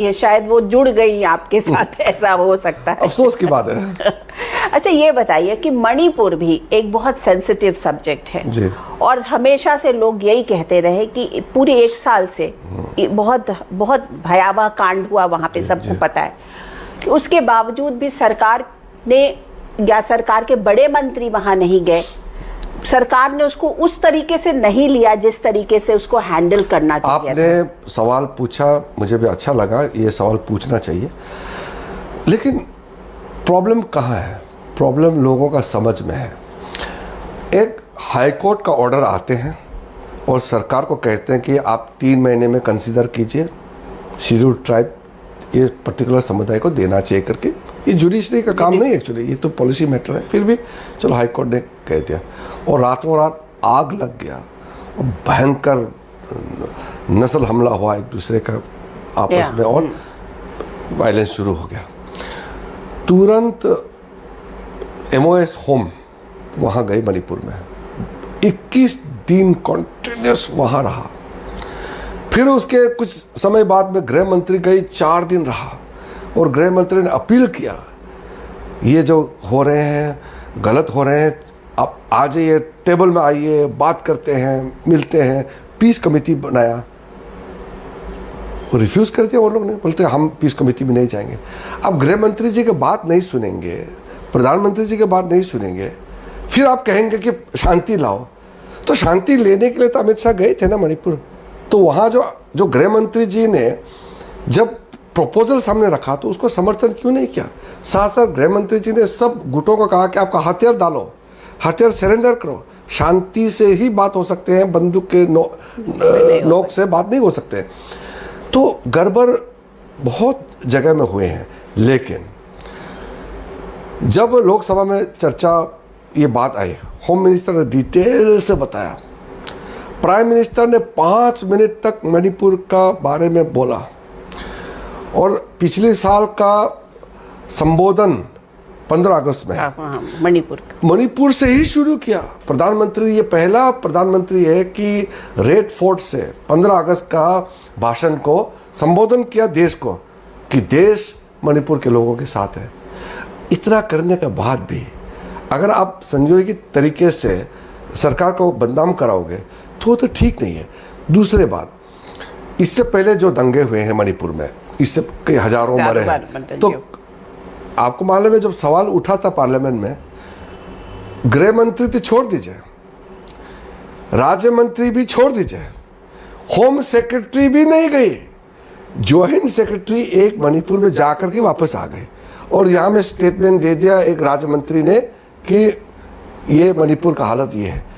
ये शायद वो जुड़ गई आपके साथ, ऐसा हो सकता है। अफसोस की बात है। अच्छा ये बताइए कि मणिपुर भी एक बहुत सेंसिटिव सब्जेक्ट है जी। और हमेशा से लोग यही कहते रहे कि पूरे 1 साल से बहुत बहुत भयावह कांड हुआ वहां पे, सबको पता है कि उसके बावजूद भी सरकार ने या सरकार के बड़े मंत्री वहां नहीं गए, सरकार ने उसको उस तरीके से नहीं लिया जिस तरीके से उसको हैंडल करना चाहिए। आपने सवाल पूछा, मुझे भी अच्छा लगा, ये सवाल पूछना चाहिए। लेकिन प्रॉब्लम कहाँ है? प्रॉब्लम लोगों का समझ में है। एक हाई कोर्ट का ऑर्डर आते हैं और सरकार को कहते हैं कि आप 3 महीने में कंसीडर कीजिए, शेड्यूल ट्राइब ये पर्टिकुलर समुदाय को देना चाहिए करके। ये जुडिशरी का काम नहीं एक्चुअली, ये तो पॉलिसी मैटर है। फिर भी चलो हाई कोर्ट ने कह दिया और रातों रात आग लग गया और भयंकर नस्ल हमला हुआ एक दूसरे का आपस में और वायलेंस शुरू हो गया। तुरंत MOS होम वहाँ गए मणिपुर में, 21 दिन कंटिन्यूस वहाँ रहा। फिर उसके कुछ समय बाद में गृह मंत्री गई, 4 दिन रहा और गृह मंत्री ने अपील किया ये जो हो रहे हैं गलत हो रहे हैं, आप आ जाइए, टेबल में आइए, बात करते हैं, मिलते हैं। पीस कमेटी बनाया, रिफ्यूज़ कर दिया वो लोग ने, बोलते हम पीस कमेटी में नहीं जाएंगे। अब गृह मंत्री जी की बात नहीं सुनेंगे, प्रधानमंत्री जी की बात नहीं सुनेंगे, फिर आप कहेंगे कि शांति लाओ। तो शांति लेने के लिए तो अमित शाह गए थे ना मणिपुर। तो वहाँ जो गृह मंत्री जी ने जब प्रपोजल सामने रखा तो उसको समर्थन क्यों नहीं किया? साथ साथ गृह मंत्री जी ने सब गुटों को कहा कि आपका हथियार डालो, हथियार सरेंडर करो, शांति से ही बात हो सकते हैं, बंदूक के नोक से बात नहीं हो सकते। तो गड़बड़ बहुत जगह में हुए हैं। लेकिन जब लोकसभा में चर्चा ये बात आई, होम मिनिस्टर ने डिटेल से बताया, प्राइम मिनिस्टर ने 5 मिनट तक मणिपुर का बारे में बोला और पिछले साल का संबोधन 15 अगस्त में मणिपुर से ही शुरू किया। प्रधानमंत्री, ये पहला प्रधानमंत्री है कि रेड फोर्ट से 15 अगस्त का भाषण को संबोधन किया देश को कि देश मणिपुर के लोगों के साथ है। इतना करने के बाद भी अगर आप संजोए की तरीके से सरकार को बदनाम कराओगे तो वो तो ठीक नहीं है। दूसरी बात, इससे पहले जो दंगे हुए हैं मणिपुर में, इससे कई हजारों मरे हैं। तो आपको मालूम है जब सवाल उठा था पार्लियामेंट में, गृह मंत्री तो छोड़ दीजिए, राज्य मंत्री भी छोड़ दीजिए, होम सेक्रेटरी भी नहीं गई, ज्वाइंट सेक्रेटरी एक मणिपुर में जाकर के वापस आ गए और यहाँ में स्टेटमेंट दे दिया एक राज्य मंत्री ने कि ये मणिपुर का हालत ये है।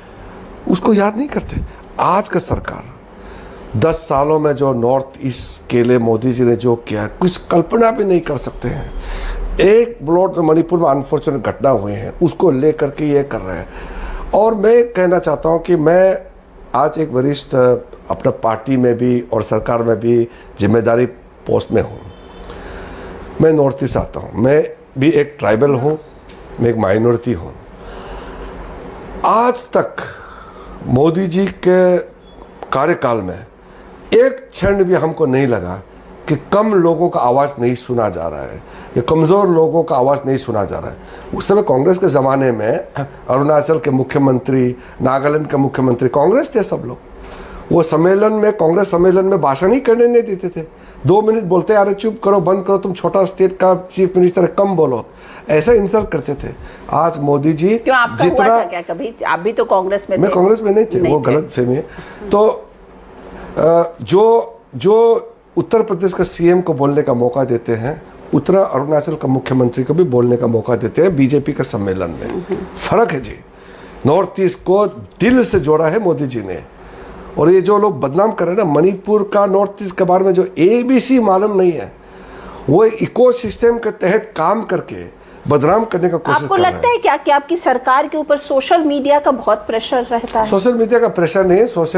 उसको याद नहीं करते। आज का सरकार 10 सालों में जो नॉर्थ ईस्ट के लिए मोदी जी ने जो किया, कुछ कल्पना भी नहीं कर सकते हैं। एक ब्लॉट जो मणिपुर में अनफॉर्चुनेट घटना हुए हैं उसको लेकर के ये कर रहे हैं। और मैं कहना चाहता हूँ कि मैं आज एक वरिष्ठ अपना पार्टी में भी और सरकार में भी जिम्मेदारी पोस्ट में हूँ। मैं नॉर्थ ईस्ट आता हूँ, मैं भी एक ट्राइबल हूँ, मैं एक माइनॉरिटी हूँ। आज तक मोदी जी के कार्यकाल में एक क्षण भी हमको नहीं लगा कि कम लोगों का आवाज़ नहीं सुना जा रहा है या कमज़ोर लोगों का आवाज़ नहीं सुना जा रहा है। उस समय कांग्रेस के ज़माने में अरुणाचल के मुख्यमंत्री, नागालैंड के मुख्यमंत्री कांग्रेस थे सब लोग। वो सम्मेलन में, कांग्रेस सम्मेलन में भाषण ही करने नहीं देते थे। 2 मिनट बोलते, अरे चुप करो, बंद करो, तुम छोटा स्टेट का चीफ मिनिस्टर है, कम बोलो, ऐसा इंसल्ट करते थे। आज मोदी जी जितना क्या कभी आप भी तो कांग्रेस में, मैं कांग्रेस में नहीं थे, वो गलत फहमी है। तो जो उत्तर प्रदेश का सीएम को बोलने का मौका देते हैं, उत्तर अरुणाचल का मुख्यमंत्री को भी बोलने का मौका देते हैं बीजेपी का सम्मेलन में। फर्क है जी। नॉर्थ ईस्ट को दिल से जोड़ा है मोदी जी ने। और ये जो लोग बदनाम कर रहे हैं ना मणिपुर का, नॉर्थ ईस्ट के बारे में जो ABC मालूम नहीं है, वो इकोसिस्टम के तहत काम करके बदनाम करने का कोशिश कर रहे हैं। आपको लगता है क्या कि आपकी सरकार के ऊपर सोशल मीडिया का बहुत प्रेशर रहता है? सोशल मीडिया का प्रेशर नहीं है, सोशल